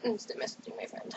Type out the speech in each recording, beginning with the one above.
instant messaging my friend.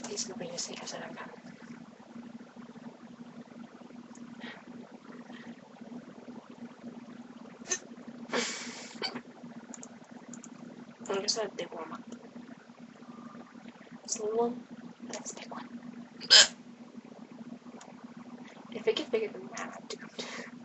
He's gonna bring a secret that I'm coming. I guess I'd big warm up. It's a little one, that's a big one. If it gets bigger than that, I have to go.